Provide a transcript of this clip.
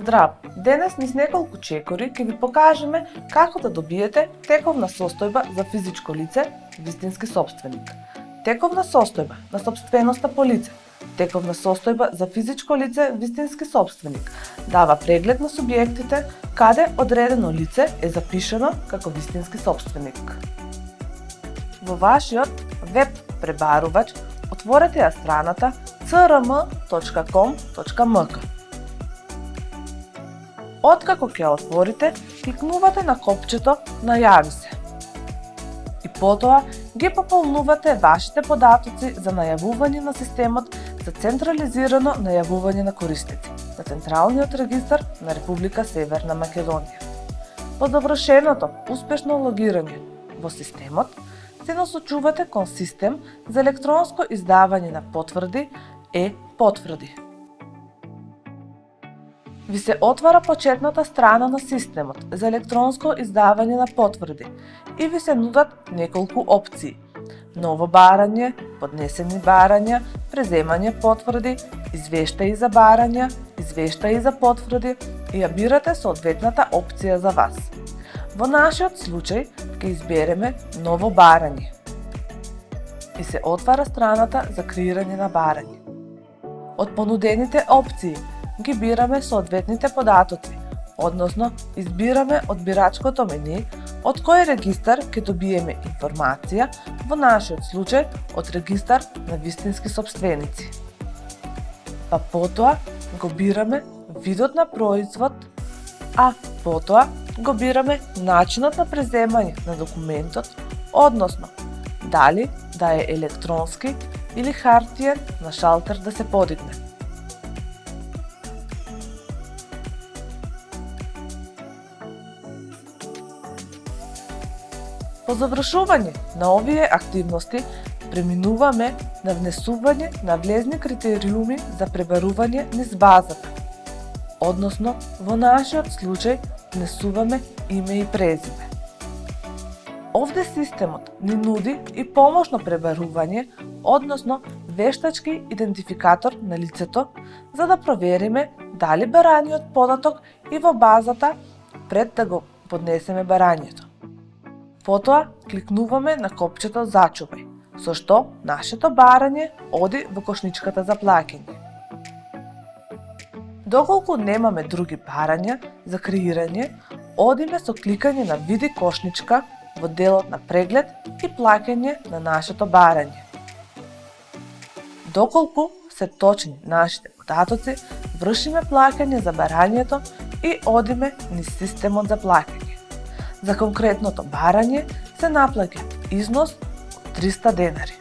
Здрав! Денес низ неколку чекори ќе ви покажеме како да добиете тековна состојба за физичко лице, вистински сопственик. Тековна состојба на сопственоста по лице. Тековна состојба за физичко лице, вистински сопственик. Дава преглед на субјектите каде одредено лице е запишано како вистински сопственик. Во вашиот веб пребарувач отворете ја страната crm.com.mk. Откако ќе ја отворите, кликнувате на копчето «Најави се» и потоа ги пополнувате вашите податоци за најавување на системот за централизирано најавување на корисници на Централниот регистар на Република Северна Македонија. По завршеното успешно логирање во системот, се насочувате кон систем за електронско издавање на потврди е-потврди. Ви се отвара почетната страна на системот за електронско издавање на потврди и ви се нудат неколку опции: ново барање, поднесени барања, преземање потврди, извештаи за барања, извештаи за потврди и ја бирате соодветната опција за вас. Во нашиот случај ќе избереме ново барање и се отвара страната за креирање на барање. Од понудените опции ги бираме соодветните податоци, односно избираме од бирачкото меню од кој регистар ќе добиеме информација, во нашиот случај од регистар на вистински сопственици. Па потоа го бираме видот на производ, а потоа го бираме начинот на преземање на документот, односно дали да е електронски или хартиен на шалтер да се подигне. По завршување на овие активности преминуваме на внесување на влезни критериуми за пребарување низ базата, односно во нашиот случај внесуваме име и презиме. Овде системот ни нуди и помошно пребарување, односно вештачки идентификатор на лицето, за да провериме дали бараниот податок и во базата пред да го поднесеме барањето. Потоа кликнуваме на копчето «Зачувај», со што нашето барање оди во кошничката за плаќање. Доколку немаме други барања за креирање, одиме со кликање на «Види кошничка» во делот на преглед и плаќање на нашето барање. Доколку се точни нашите податоци, вршиме плаќање за барањето и одиме низ системот за плаќање. За конкретното барање се наплаќа износ од 300 денари.